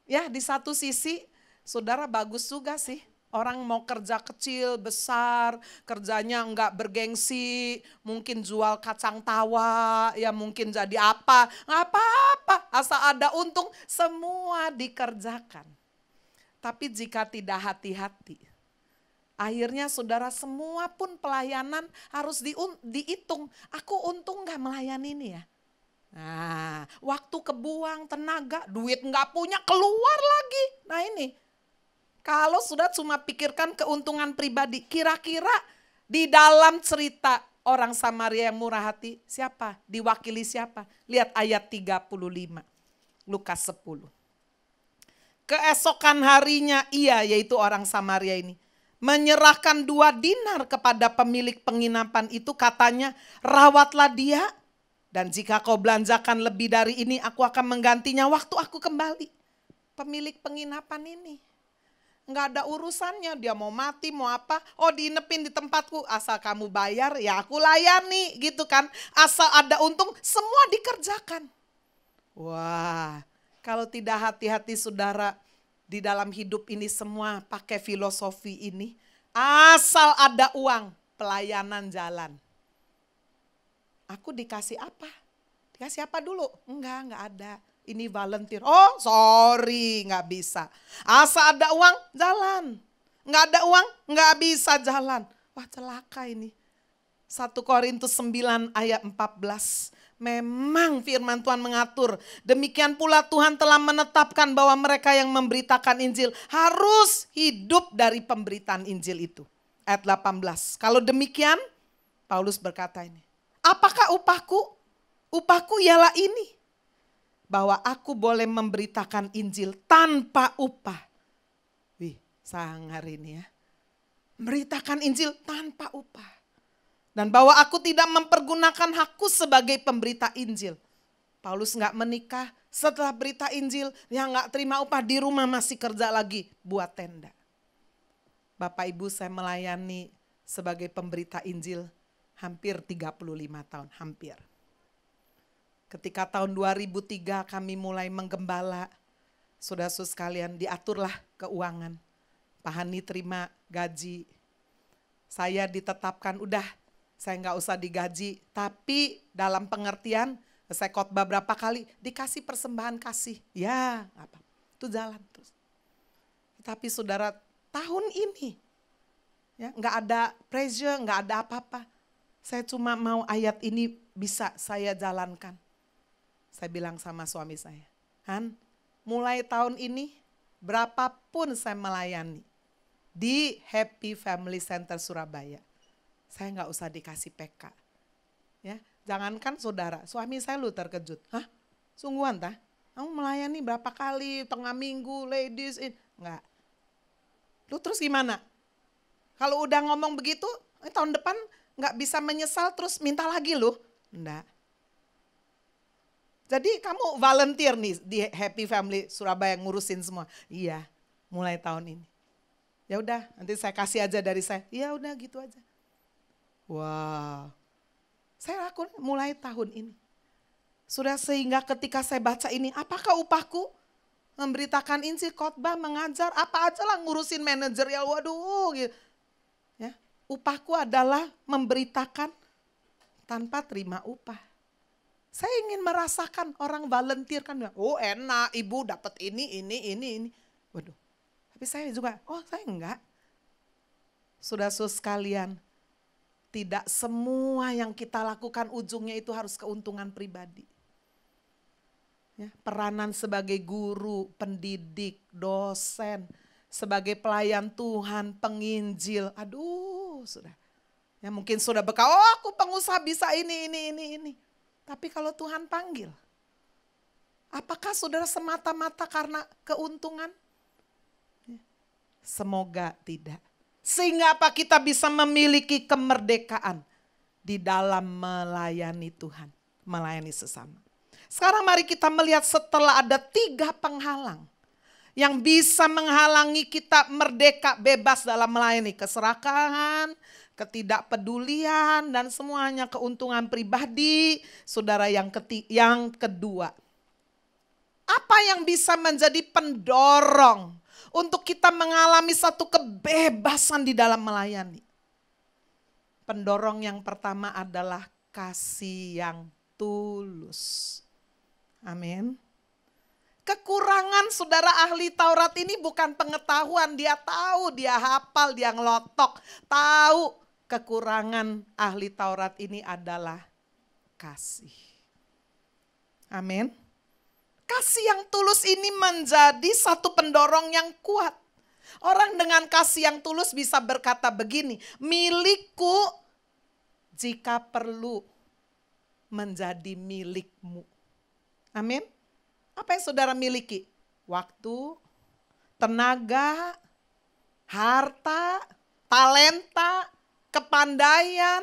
Ya di satu sisi saudara bagus juga sih. Orang mau kerja kecil, besar, kerjanya enggak bergengsi, mungkin jual kacang tawa, ya mungkin jadi apa. Enggak apa-apa, asal ada untung semua dikerjakan. Tapi jika tidak hati-hati, akhirnya saudara semua pun pelayanan harus dihitung. Aku untung enggak melayani ini ya. Nah, waktu kebuang, tenaga, duit nggak punya, keluar lagi. Nah ini, kalau sudah cuma pikirkan keuntungan pribadi, kira-kira di dalam cerita orang Samaria yang murah hati, siapa? Diwakili siapa? Lihat ayat 35, Lukas 10. Keesokan harinya ia, yaitu orang Samaria ini, menyerahkan 2 dinar kepada pemilik penginapan itu, katanya, rawatlah dia. Dan jika kau belanjakan lebih dari ini, aku akan menggantinya waktu aku kembali. Pemilik penginapan ini. Enggak ada urusannya, dia mau mati, mau apa. Oh diinepin di tempatku, asal kamu bayar ya aku layani gitu kan. Asal ada untung, semua dikerjakan. Wah, kalau tidak hati-hati saudara, di dalam hidup ini semua pakai filosofi ini. Asal ada uang, pelayanan jalan. Aku dikasih apa? Dikasih apa dulu? Enggak ada. Ini volunteer. Oh sorry, nggak bisa. Asal ada uang, jalan. Nggak ada uang, nggak bisa jalan. Wah celaka ini. 1 Korintus 9 ayat 14. Memang firman Tuhan mengatur. Demikian pula Tuhan telah menetapkan bahwa mereka yang memberitakan Injil harus hidup dari pemberitaan Injil itu. Ayat 18. Kalau demikian, Paulus berkata ini. Apakah upahku? Upahku ialah ini. Bahwa aku boleh memberitakan Injil tanpa upah. Wih, sangar ini ya. Memberitakan Injil tanpa upah. Dan bahwa aku tidak mempergunakan hakku sebagai pemberita Injil. Paulus gak menikah, setelah berita Injil, dia gak terima upah, di rumah masih kerja lagi buat tenda. Bapak Ibu, saya melayani sebagai pemberita Injil hampir 35 tahun, hampir. Ketika tahun 2003 kami mulai menggembala, saudara-saudara sekalian diaturlah keuangan. Pak Hani terima gaji, saya ditetapkan udah saya nggak usah digaji, tapi dalam pengertian saya khotbah berapa kali dikasih persembahan kasih, ya apa itu jalan terus. Tapi saudara tahun ini ya nggak ada pressure, nggak ada apa-apa. Saya cuma mau ayat ini bisa saya jalankan. Saya bilang sama suami saya, Han, mulai tahun ini berapapun saya melayani di Happy Family Center Surabaya, saya nggak usah dikasih PK. Ya, jangankan saudara, suami saya lu terkejut. Hah, sungguhan tah? Kamu melayani berapa kali, tengah minggu, ladies, enggak. Lu terus gimana? Kalau udah ngomong begitu, tahun depan nggak bisa menyesal terus minta lagi loh. Enggak. Jadi kamu volunteer nih di Happy Family Surabaya ngurusin semua. Iya, mulai tahun ini. Ya udah, nanti saya kasih aja dari saya. Iya udah gitu aja. Wow. Saya lakukan mulai tahun ini. Sudah sehingga ketika saya baca ini, apakah upahku? Memberitakan Injil, khotbah, mengajar, apa aja lah ngurusin manajerial. Waduh gitu. Ya, upahku adalah memberitakan tanpa terima upah. Saya ingin merasakan orang volunteer kan, oh enak ibu dapat ini. Waduh, tapi saya juga, saya enggak. Saudara-saudara sekalian, tidak semua yang kita lakukan ujungnya itu harus keuntungan pribadi. Ya, peranan sebagai guru, pendidik, dosen, sebagai pelayan Tuhan, penginjil, aduh sudah. Ya mungkin sudah bekal, aku pengusaha bisa ini. Tapi kalau Tuhan panggil, apakah saudara semata-mata karena keuntungan? Semoga tidak. Sehingga apa kita bisa memiliki kemerdekaan di dalam melayani Tuhan, melayani sesama. Sekarang mari kita melihat setelah ada 3 penghalang yang bisa menghalangi kita merdeka bebas dalam melayani, keserakahan, ketidakpedulian, dan semuanya keuntungan pribadi. Saudara, yang kedua, apa yang bisa menjadi pendorong untuk kita mengalami satu kebebasan di dalam melayani? Pendorong yang pertama adalah kasih yang tulus. Amin. Kekurangan saudara ahli Taurat ini bukan pengetahuan, dia tahu, dia hafal, dia ngelotok, tahu. Kekurangan ahli Taurat ini adalah kasih. Amin. Kasih yang tulus ini menjadi satu pendorong yang kuat. Orang dengan kasih yang tulus bisa berkata begini, milikku jika perlu menjadi milikmu. Amin. Apa yang saudara miliki? Waktu, tenaga, harta, talenta, kepandaian.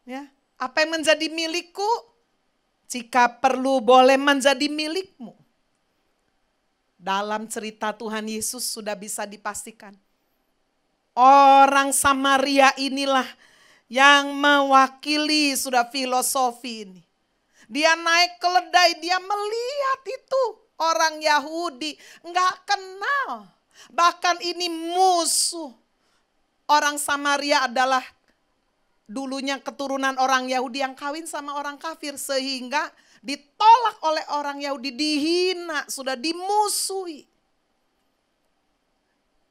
Ya, apa yang menjadi milikku? Jika perlu boleh menjadi milikmu. Dalam cerita Tuhan Yesus sudah bisa dipastikan. Orang Samaria inilah yang mewakili sudah filosofi ini. Dia naik keledai, dia melihat itu orang Yahudi, enggak kenal. Bahkan ini musuh. Orang Samaria adalah dulunya keturunan orang Yahudi yang kawin sama orang kafir. Sehingga ditolak oleh orang Yahudi, dihina, sudah dimusuhi.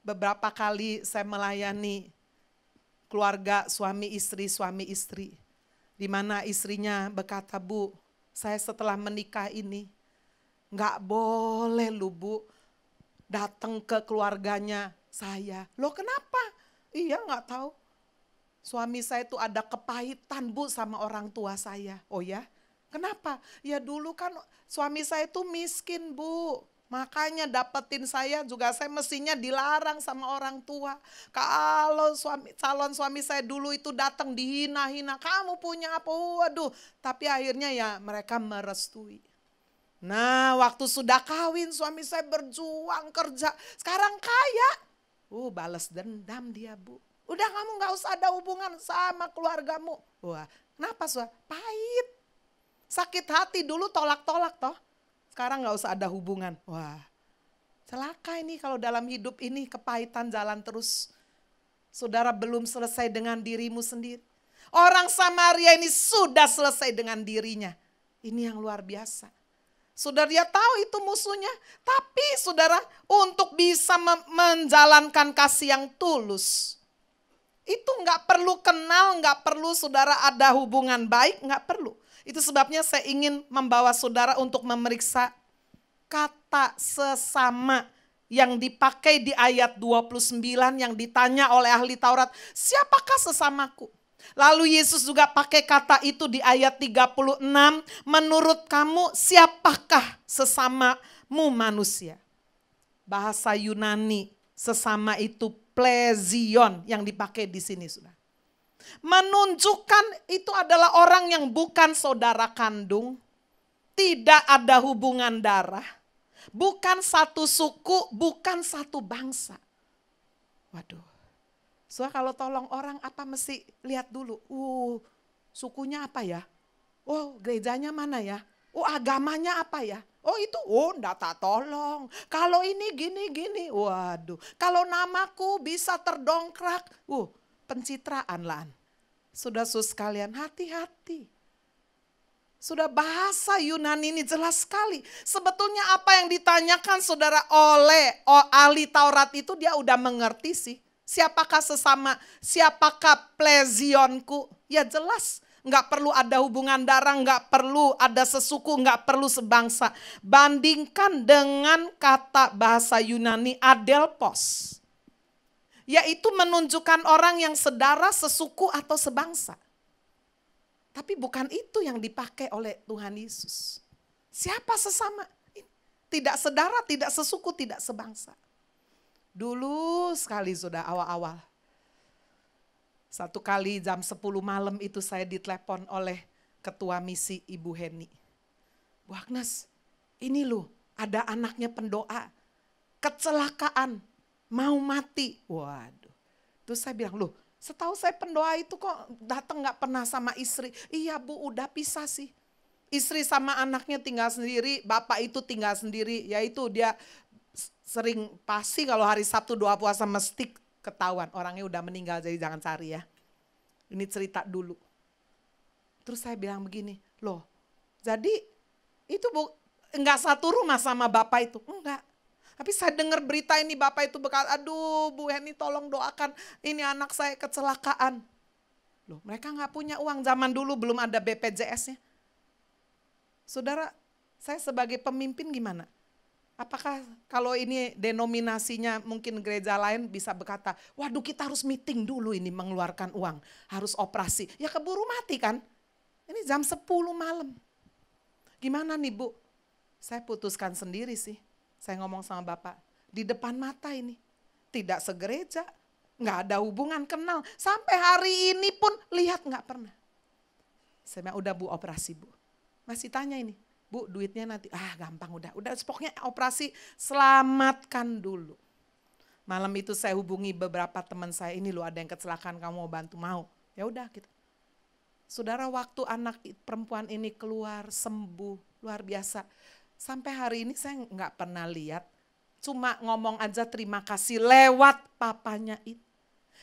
Beberapa kali saya melayani keluarga suami istri. Di mana istrinya berkata, Bu, saya setelah menikah ini nggak boleh lu Bu datang ke keluarganya saya. Loh kenapa? Iya nggak tahu. Suami saya itu ada kepahitan Bu sama orang tua saya. Oh ya? Kenapa? Ya dulu kan suami saya itu miskin Bu. Makanya dapetin saya juga saya mestinya dilarang sama orang tua. Kalau calon suami saya dulu itu datang dihina-hina, kamu punya apa? Waduh, tapi akhirnya ya mereka merestui. Nah, waktu sudah kawin suami saya berjuang kerja, sekarang kaya. Balas dendam dia Bu. Udah kamu gak usah ada hubungan sama keluargamu. Wah, kenapa pahit. Sakit hati dulu tolak-tolak toh. Sekarang gak usah ada hubungan. Wah, celaka ini kalau dalam hidup ini kepahitan jalan terus. Saudara belum selesai dengan dirimu sendiri. Orang Samaria ini sudah selesai dengan dirinya. Ini yang luar biasa. Saudara dia tahu itu musuhnya. Tapi saudara untuk bisa menjalankan kasih yang tulus. Itu gak perlu kenal, gak perlu saudara ada hubungan baik, gak perlu. Itu sebabnya saya ingin membawa saudara untuk memeriksa kata sesama yang dipakai di ayat 29 yang ditanya oleh ahli Taurat. Siapakah sesamaku? Lalu Yesus juga pakai kata itu di ayat 36. Menurut kamu siapakah sesamamu manusia? Bahasa Yunani sesama itu plezion yang dipakai di sini sudah. Menunjukkan itu adalah orang yang bukan saudara kandung, tidak ada hubungan darah, bukan satu suku, bukan satu bangsa. Waduh. So kalau tolong orang apa mesti lihat dulu. Sukunya apa ya? Oh gerejanya mana ya? Oh agamanya apa ya? Oh itu, enggak tak tolong. Kalau ini gini. Waduh, kalau namaku bisa terdongkrak. Pencitraan lah. Sudah sekalian, hati-hati. Sudah bahasa Yunani ini jelas sekali. Sebetulnya apa yang ditanyakan saudara oleh ahli Taurat itu dia udah mengerti sih. Siapakah sesama, siapakah plezionku? Ya jelas, nggak perlu ada hubungan darah, nggak perlu ada sesuku, nggak perlu sebangsa. Bandingkan dengan kata bahasa Yunani adelpos. Yaitu menunjukkan orang yang sedara, sesuku atau sebangsa. Tapi bukan itu yang dipakai oleh Tuhan Yesus. Siapa sesama? Tidak sedara, tidak sesuku, tidak sebangsa. Dulu sekali sudah awal-awal. Satu kali jam 10 malam itu saya ditelepon oleh ketua misi Ibu Heni. Bu Agnes, ini loh ada anaknya pendoa. Kecelakaan, mau mati. Waduh. Terus saya bilang, loh setahu saya pendoa itu kok datang gak pernah sama istri. Iya Bu, udah pisah sih. Istri sama anaknya tinggal sendiri, bapak itu tinggal sendiri. Yaitu dia sering pasti kalau hari Sabtu doa puasa mesti ketahuan. Orangnya udah meninggal jadi jangan cari ya. Ini cerita dulu. Terus saya bilang begini, loh jadi itu enggak satu rumah sama bapak itu. Enggak. Tapi saya dengar berita ini bapak itu berkata, aduh Bu Heni tolong doakan ini anak saya kecelakaan. Loh mereka gak punya uang, zaman dulu belum ada BPJS-nya. Saudara, saya sebagai pemimpin gimana? Apakah kalau ini denominasinya mungkin gereja lain bisa berkata, waduh kita harus meeting dulu ini mengeluarkan uang, harus operasi. Ya keburu mati kan? Ini jam 10 malam. Gimana nih Bu? Saya putuskan sendiri sih. Saya ngomong sama Bapak, di depan mata ini. Tidak segereja, gak ada hubungan kenal. Sampai hari ini pun lihat gak pernah. Saya bilang udah Bu operasi Bu. Masih tanya ini, Bu duitnya nanti, gampang udah pokoknya operasi selamatkan dulu. Malam itu saya hubungi beberapa teman saya, ini loh ada yang kecelakaan kamu mau bantu, mau. Ya udah gitu. Saudara waktu anak perempuan ini keluar sembuh, luar biasa. Sampai hari ini saya nggak pernah lihat, cuma ngomong aja terima kasih lewat papanya itu.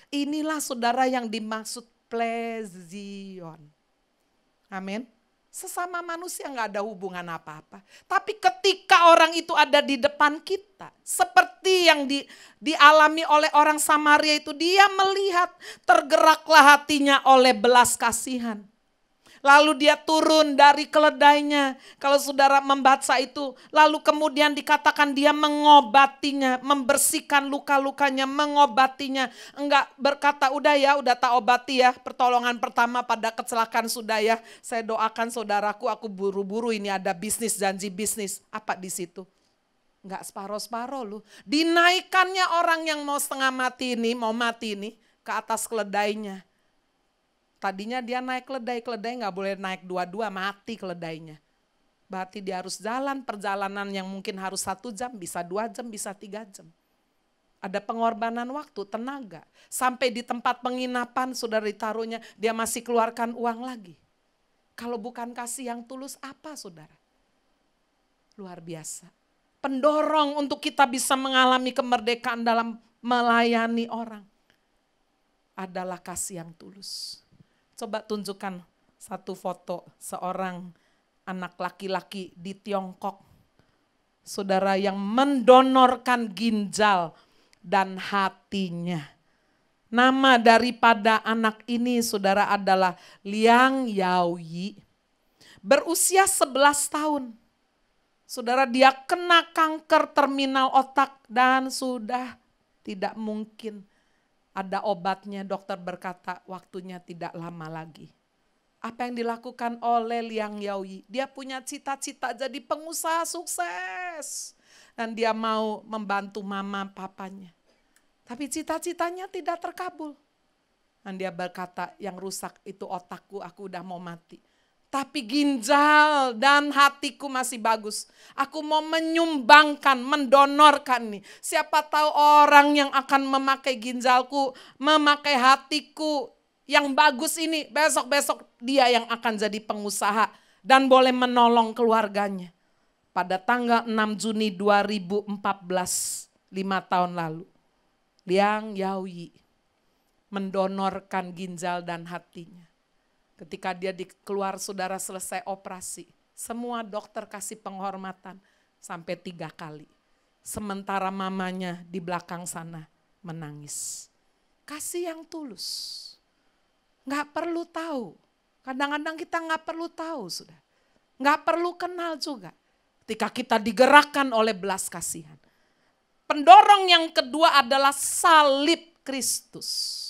Inilah saudara yang dimaksud plezion. Amin. Sesama manusia nggak ada hubungan apa-apa. Tapi ketika orang itu ada di depan kita, seperti yang dialami oleh orang Samaria itu, dia melihat tergeraklah hatinya oleh belas kasihan. Lalu dia turun dari keledainya. Kalau saudara membaca itu, lalu kemudian dikatakan dia mengobatinya, membersihkan luka-lukanya, mengobatinya. Enggak berkata udah tak obati ya, pertolongan pertama pada kecelakaan sudah ya. Saya doakan saudaraku, aku buru-buru ini ada bisnis, janji bisnis. Apa di situ? Enggak separoh-separoh loh. Dinaikannya orang yang mau setengah mati ini, mau mati ini ke atas keledainya. Tadinya dia naik keledai nggak boleh naik dua-dua, mati keledainya. Berarti dia harus jalan perjalanan yang mungkin harus 1 jam, bisa 2 jam, bisa 3 jam. Ada pengorbanan waktu, tenaga. Sampai di tempat penginapan sudah ditaruhnya, dia masih keluarkan uang lagi. Kalau bukan kasih yang tulus apa saudara? Luar biasa. Pendorong untuk kita bisa mengalami kemerdekaan dalam melayani orang adalah kasih yang tulus. Coba tunjukkan satu foto seorang anak laki-laki di Tiongkok. Saudara yang mendonorkan ginjal dan hatinya. Nama daripada anak ini saudara adalah Liang Yaoyi. Berusia 11 tahun. Saudara dia kena kanker terminal otak dan sudah tidak mungkin ada obatnya. Dokter berkata waktunya tidak lama lagi. Apa yang dilakukan oleh Liang Yaoyi? Dia punya cita-cita jadi pengusaha sukses. Dan dia mau membantu mama papanya. Tapi cita-citanya tidak terkabul. Dan dia berkata yang rusak itu otakku, aku udah mau mati. tapi ginjal dan hatiku masih bagus. Aku mau menyumbangkan, mendonorkan nih. Siapa tahu orang yang akan memakai ginjalku, memakai hatiku yang bagus ini, besok-besok dia yang akan jadi pengusaha dan boleh menolong keluarganya. Pada tanggal 6 Juni 2014, 5 tahun lalu, Liang Yaoyi mendonorkan ginjal dan hatinya. Ketika dia keluar, saudara, selesai operasi, semua dokter kasih penghormatan sampai 3 kali. Sementara mamanya di belakang sana menangis. Kasih yang tulus. Nggak perlu tahu. Kadang-kadang kita nggak perlu tahu, sudah. Nggak perlu kenal juga. Ketika kita digerakkan oleh belas kasihan. Pendorong yang kedua adalah salib Kristus.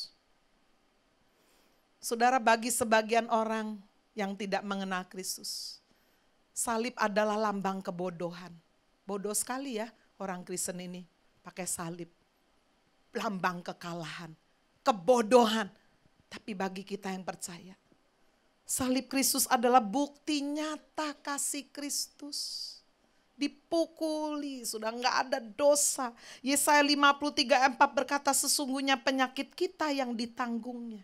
Saudara, bagi sebagian orang yang tidak mengenal Kristus, salib adalah lambang kebodohan. Bodoh sekali ya orang Kristen ini pakai salib. Lambang kekalahan, kebodohan. Tapi bagi kita yang percaya, salib Kristus adalah bukti nyata kasih Kristus. Dipukuli, sudah nggak ada dosa. Yesaya 53:4 berkata, sesungguhnya penyakit kita yang ditanggungnya.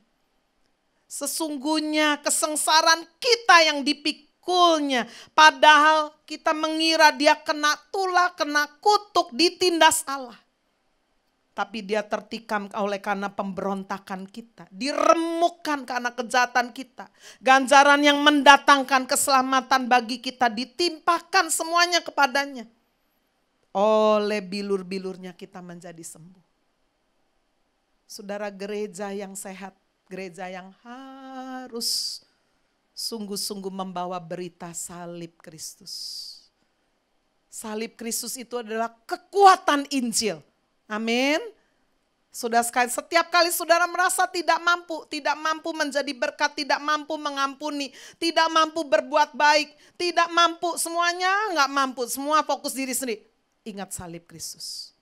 Sesungguhnya kesengsaraan kita yang dipikulnya. Padahal kita mengira dia kena tulah, kena kutuk, ditindas Allah. Tapi dia tertikam oleh karena pemberontakan kita. Diremukkan karena kejahatan kita. Ganjaran yang mendatangkan keselamatan bagi kita ditimpakan semuanya kepadanya. Oleh bilur-bilurnya kita menjadi sembuh. Saudara, gereja yang sehat, gereja yang harus sungguh-sungguh membawa berita salib Kristus. Salib Kristus itu adalah kekuatan Injil. Amin. Sudah sekali, setiap kali saudara merasa tidak mampu menjadi berkat, tidak mampu mengampuni, tidak mampu berbuat baik, tidak mampu, semuanya nggak mampu, semua fokus diri sendiri. Ingat salib Kristus.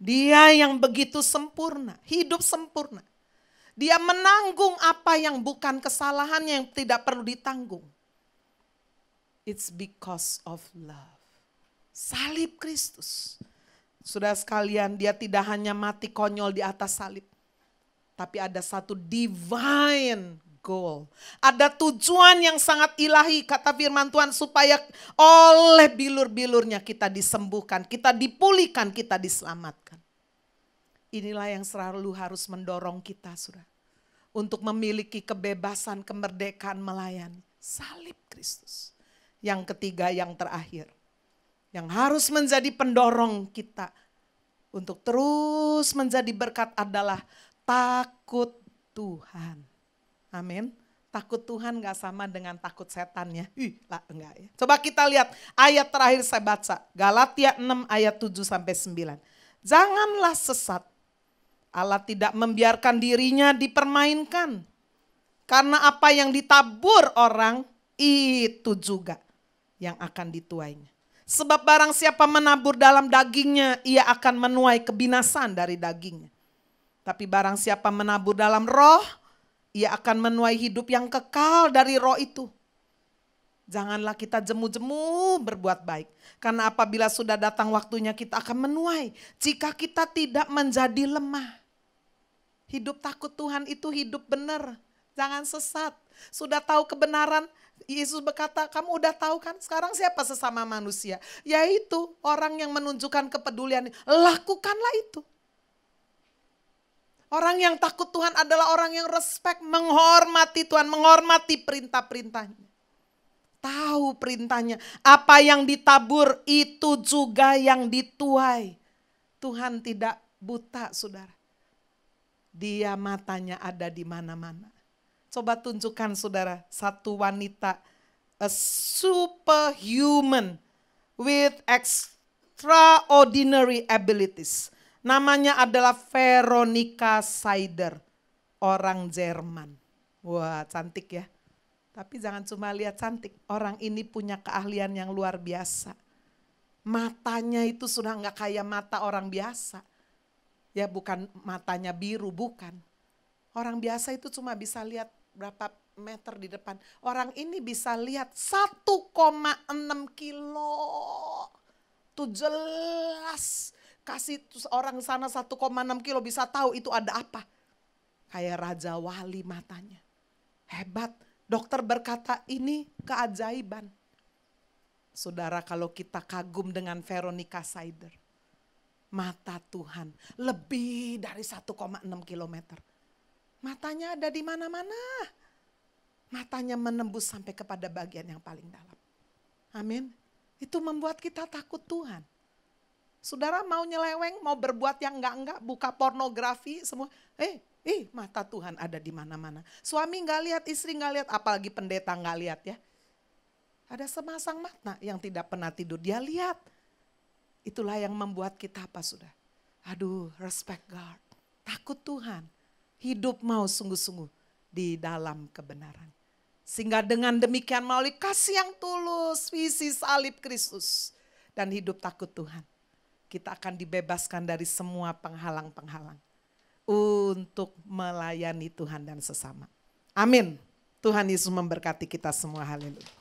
Dia yang begitu sempurna, hidup sempurna. Dia menanggung apa yang bukan kesalahannya, yang tidak perlu ditanggung. It's because of love. Salib Kristus. Sudah sekalian, dia tidak hanya mati konyol di atas salib. Tapi ada satu divine goal. Ada tujuan yang sangat ilahi, kata firman Tuhan, supaya oleh bilur-bilurnya kita disembuhkan, kita dipulihkan, kita diselamatkan. Inilah yang selalu harus mendorong kita, saudara, untuk memiliki kebebasan, kemerdekaan melayani. Salib Kristus. Yang ketiga, yang terakhir, yang harus menjadi pendorong kita untuk terus menjadi berkat adalah takut Tuhan. Amin. Takut Tuhan gak sama dengan takut setan ya. Enggak ya. Coba kita lihat ayat terakhir saya baca. Galatia 6 ayat 7-9. Janganlah sesat. Allah tidak membiarkan dirinya dipermainkan. Karena apa yang ditabur orang itu juga yang akan dituainya. Sebab barang siapa menabur dalam dagingnya, ia akan menuai kebinasan dari dagingnya. Tapi barang siapa menabur dalam roh, ia akan menuai hidup yang kekal dari roh itu. Janganlah kita jemu-jemu berbuat baik. Karena apabila sudah datang waktunya kita akan menuai. Jika kita tidak menjadi lemah. Hidup takut Tuhan itu hidup benar. Jangan sesat. Sudah tahu kebenaran. Yesus berkata, kamu udah tahu kan sekarang siapa sesama manusia? Yaitu orang yang menunjukkan kepedulian. Lakukanlah itu. Orang yang takut Tuhan adalah orang yang respect, menghormati Tuhan, menghormati perintah-perintahnya. Tahu perintahnya, apa yang ditabur itu juga yang dituai. Tuhan tidak buta, saudara. Dia matanya ada di mana-mana. Coba tunjukkan saudara, satu wanita, a superhuman with extraordinary abilities. Namanya adalah Veronica Saider, orang Jerman. Wah, cantik ya. Tapi jangan cuma lihat cantik, orang ini punya keahlian yang luar biasa. Matanya itu sudah nggak kayak mata orang biasa. Ya bukan matanya biru, bukan. Orang biasa itu cuma bisa lihat berapa meter di depan. Orang ini bisa lihat 1,6 kilo. Tuh jelas. Kasih orang sana 1,6 kilo bisa tahu itu ada apa. Kayak Raja Wali matanya. Hebat. Dokter berkata ini keajaiban. Saudara, kalau kita kagum dengan Veronica Sider, mata Tuhan lebih dari 1,6 kilometer. Matanya ada di mana-mana. Matanya menembus sampai kepada bagian yang paling dalam. Amin. Itu membuat kita takut Tuhan. Saudara mau nyeleweng, mau berbuat yang enggak, buka pornografi semua. Mata Tuhan ada di mana-mana. Suami enggak lihat, istri enggak lihat, apalagi pendeta enggak lihat ya. Ada semasang mata yang tidak pernah tidur, dia lihat. Itulah yang membuat kita apa sudah? Aduh, respect God. Takut Tuhan. Hidup mau sungguh-sungguh di dalam kebenaran. Sehingga dengan demikian melalui kasih yang tulus, visi salib Kristus. Dan hidup takut Tuhan. Kita akan dibebaskan dari semua penghalang-penghalang. Untuk melayani Tuhan dan sesama. Amin. Tuhan Yesus memberkati kita semua. Haleluya.